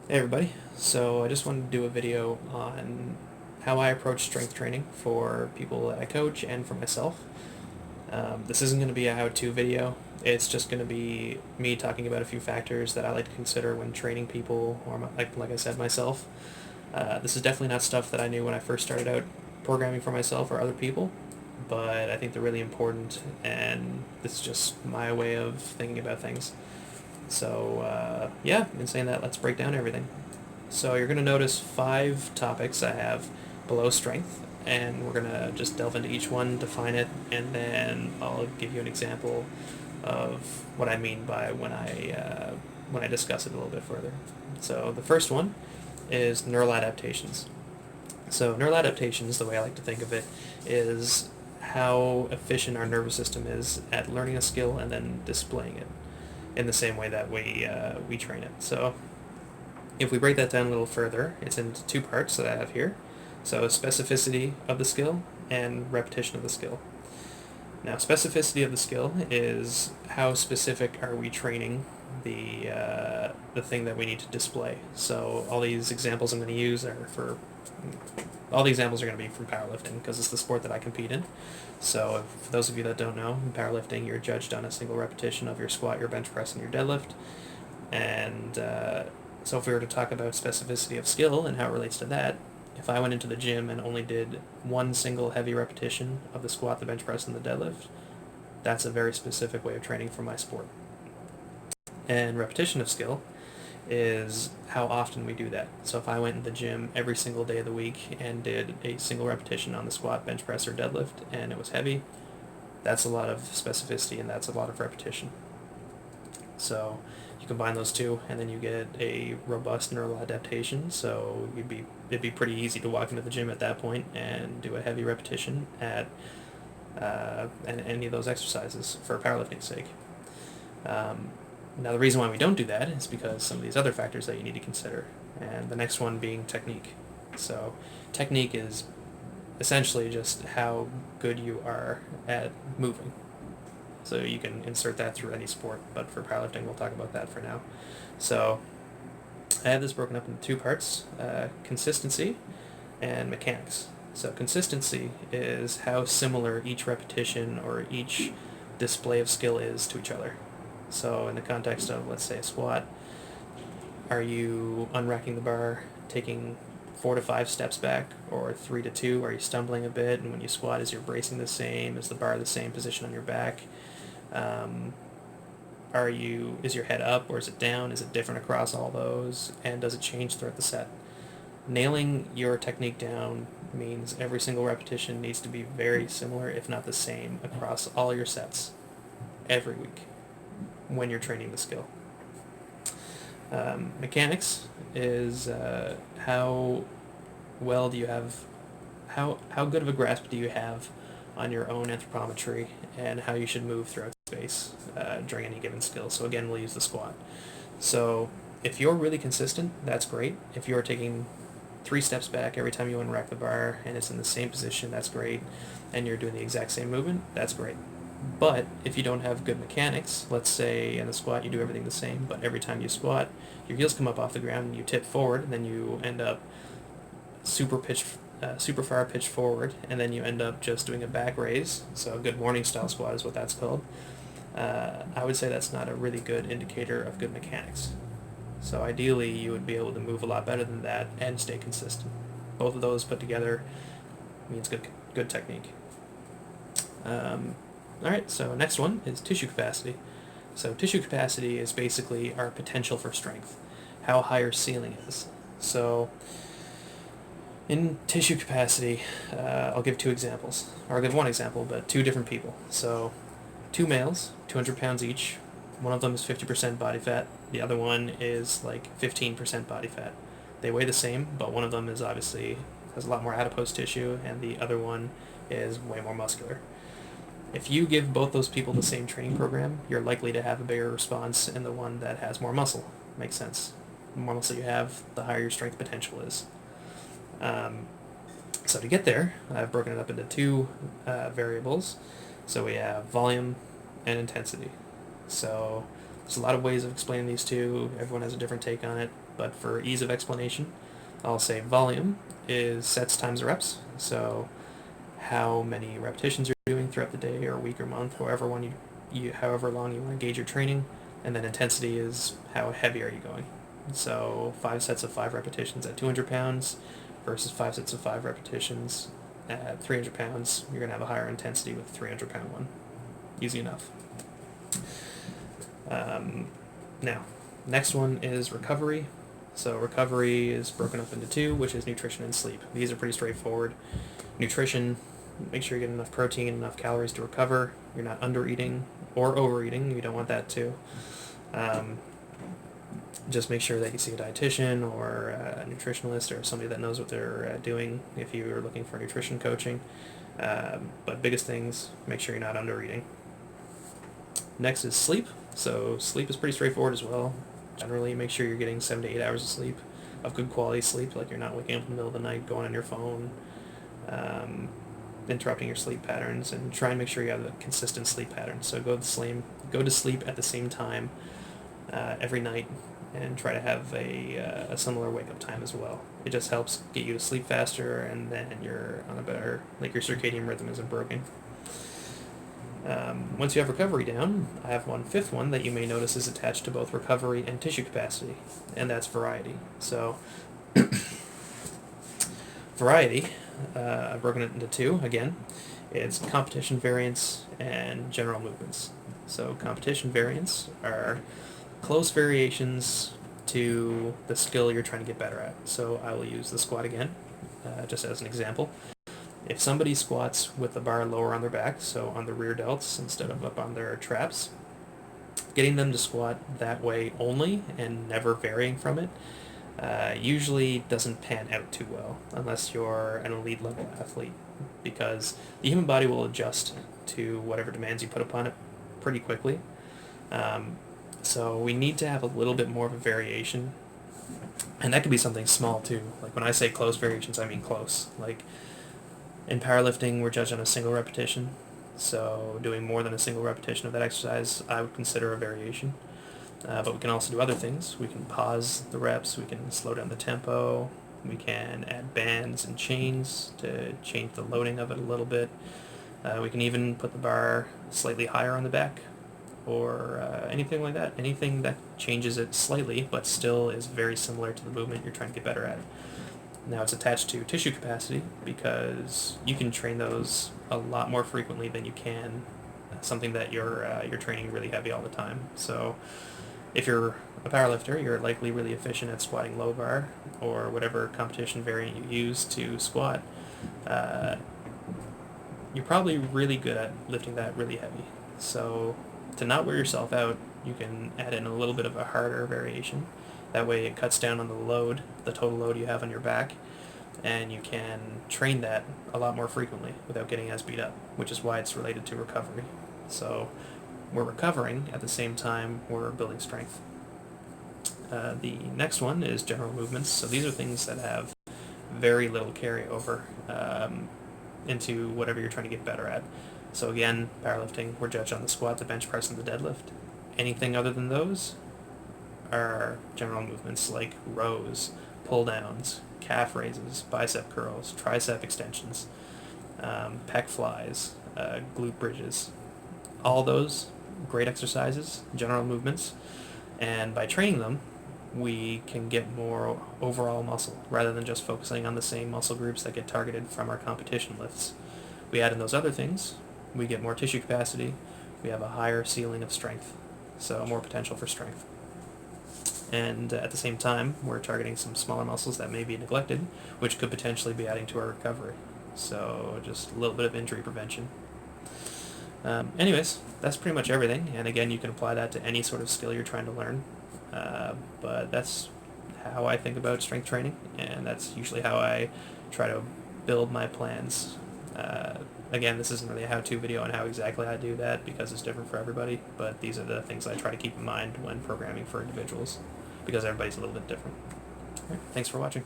Hey everybody, so I just wanted to do a video on how I approach strength training for people that I coach and for myself. This isn't going to be a how-to video, it's just going to be me talking about a few factors that I like to consider when training people, or like I said, myself. This is definitely not stuff that I knew when I first started out programming for myself or other people, but I think they're really important, and this is just my way of thinking about things. So, yeah, in saying that, let's break down everything. So you're going to notice 5 topics I have below strength, and we're going to just delve into each one, define it, and then I'll give you an example of what I mean by when I discuss it a little bit further. So the first one is neural adaptations. So neural adaptations, the way I like to think of it, is how efficient our nervous system is at learning a skill and then displaying it in the same way that we train it. So if we break that down a little further, it's into 2 parts that I have here. So specificity of the skill and repetition of the skill. Now, specificity of the skill is how specific are we training the thing that we need to display. So all these examples I'm going to use are for all the examples are going to be from powerlifting because it's the sport that I compete in. So for those of you that don't know, in powerlifting, you're judged on a single repetition of your squat, your bench press, and your deadlift. And so if we were to talk about specificity of skill and how it relates to that, if I went into the gym and only did one single heavy repetition of the squat, the bench press, and the deadlift, that's a very specific way of training for my sport. And repetition of skill is how often we do that. So if I went in the gym every single day of the week and did a single repetition on the squat, bench press, or deadlift, and it was heavy, that's a lot of specificity and that's a lot of repetition. So you combine those two, and then you get a robust neural adaptation. So it'd be pretty easy to walk into the gym at that point and do a heavy repetition at and any of those exercises for powerlifting's sake. Now the reason why we don't do that is because some of these other factors that you need to consider, and the next one being technique. So technique is essentially just how good you are at moving. So you can insert that through any sport, but for powerlifting, we'll talk about that for now. So I have this broken up into 2 parts, consistency and mechanics. So consistency is how similar each repetition or each display of skill is to each other. So in the context of, let's say, a squat, are you unracking the bar, taking 4 to 5 steps back, or 3 to 2? Are you stumbling a bit? And when you squat, is your bracing the same? Is the bar the same position on your back? Is your head up or is it down? Is it different across all those? And does it change throughout the set? Nailing your technique down means every single repetition needs to be very similar, if not the same, across all your sets every week when you're training the skill. Mechanics is how well do you have, how good of a grasp do you have on your own anthropometry and how you should move throughout space during any given skill. So again, we'll use the squat. So if you're really consistent, that's great. If you're taking 3 steps back every time you unrack the bar and it's in the same position, that's great. And you're doing the exact same movement, that's great. But if you don't have good mechanics, let's say in the squat you do everything the same, but every time you squat, your heels come up off the ground and you tip forward, and then you end up super far pitched forward, and then you end up just doing a back raise. So a good morning style squat is what that's called. I would say that's not a really good indicator of good mechanics. So ideally, you would be able to move a lot better than that and stay consistent. Both of those put together means good technique. All right, so next one is tissue capacity. So tissue capacity is basically our potential for strength, how high our ceiling is. So in tissue capacity, I'll give 2 examples, or I'll give 1 example, but 2 different people. So 2 males, 200 pounds each. One of them is 50% body fat. The other one is like 15% body fat. They weigh the same, but one of them is obviously has a lot more adipose tissue, and the other one is way more muscular. If you give both those people the same training program, you're likely to have a bigger response in the one that has more muscle. Makes sense. The more muscle you have, the higher your strength potential is. So to get there, I've broken it up into 2 variables. So we have volume and intensity. So there's a lot of ways of explaining these two. Everyone has a different take on it. but for ease of explanation, I'll say volume is sets times reps. So how many repetitions you're doing throughout the day or week or month, however however long you want to gauge your training, and then intensity is how heavy are you going. So 5 sets of 5 repetitions at 200 pounds versus 5 sets of 5 repetitions at 300 pounds. You're going to have a higher intensity with the 300 pound one. Easy enough. Now, next one is recovery. So recovery is broken up into 2, which is nutrition and sleep. These are pretty straightforward. Nutrition, make sure you get enough protein, enough calories to recover. You're not under-eating or overeating. You don't want that too. Just make sure that you see a dietitian or a nutritionalist or somebody that knows what they're doing if you're looking for nutrition coaching. But biggest things, make sure you're not under-eating. Next is sleep. So sleep is pretty straightforward as well. Generally, make sure you're getting 7 to 8 hours of sleep, of good quality sleep, like you're not waking up in the middle of the night, going on your phone, interrupting your sleep patterns, and try and make sure you have a consistent sleep pattern. So go to sleep at the same time every night, and try to have a similar wake-up time as well. It just helps get you to sleep faster, and then you're on a better, like your circadian rhythm isn't broken. Once you have recovery down, I have one fifth one that you may notice is attached to both recovery and tissue capacity, and that's variety. So variety, I've broken it into 2 again. It's competition variance and general movements. So competition variance are close variations to the skill you're trying to get better at. So I will use the squat again, just as an example. If somebody squats with the bar lower on their back, so on the rear delts instead of up on their traps, getting them to squat that way only and never varying from it usually doesn't pan out too well unless you're an elite level athlete, because the human body will adjust to whatever demands you put upon it pretty quickly. So we need to have a little bit more of a variation, and that could be something small too. Like when I say close variations, I mean close. Like in powerlifting, we're judged on a single repetition, so doing more than a single repetition of that exercise I would consider a variation. But we can also do other things. We can pause the reps, we can slow down the tempo, we can add bands and chains to change the loading of it a little bit. We can even put the bar slightly higher on the back, or anything like that. Anything that changes it slightly but still is very similar to the movement you're trying to get better at. Now it's attached to tissue capacity because you can train those a lot more frequently than you can something that you're training really heavy all the time. So if you're a powerlifter, you're likely really efficient at squatting low bar or whatever competition variant you use to squat. You're probably really good at lifting that really heavy. So to not wear yourself out, you can add in a little bit of a harder variation. That way it cuts down on the load, the total load you have on your back, and you can train that a lot more frequently without getting as beat up, which is why it's related to recovery. So we're recovering at the same time we're building strength. The next one is general movements. So these are things that have very little carryover into whatever you're trying to get better at. So again, powerlifting, we're judged on the squat, the bench press, and the deadlift. Anything other than those are general movements like rows, pull downs, calf raises, bicep curls, tricep extensions, pec flies, glute bridges. All those great exercises, general movements, and by training them, we can get more overall muscle rather than just focusing on the same muscle groups that get targeted from our competition lifts. We add in those other things, we get more tissue capacity, we have a higher ceiling of strength, so more potential for strength. And at the same time, we're targeting some smaller muscles that may be neglected, which could potentially be adding to our recovery. So just a little bit of injury prevention. Anyways, that's pretty much everything. And again, you can apply that to any sort of skill you're trying to learn. But that's how I think about strength training, and that's usually how I try to build my plans. Again, this isn't really a how-to video on how exactly I do that because it's different for everybody, but these are the things I try to keep in mind when programming for individuals because everybody's a little bit different. All right, thanks for watching.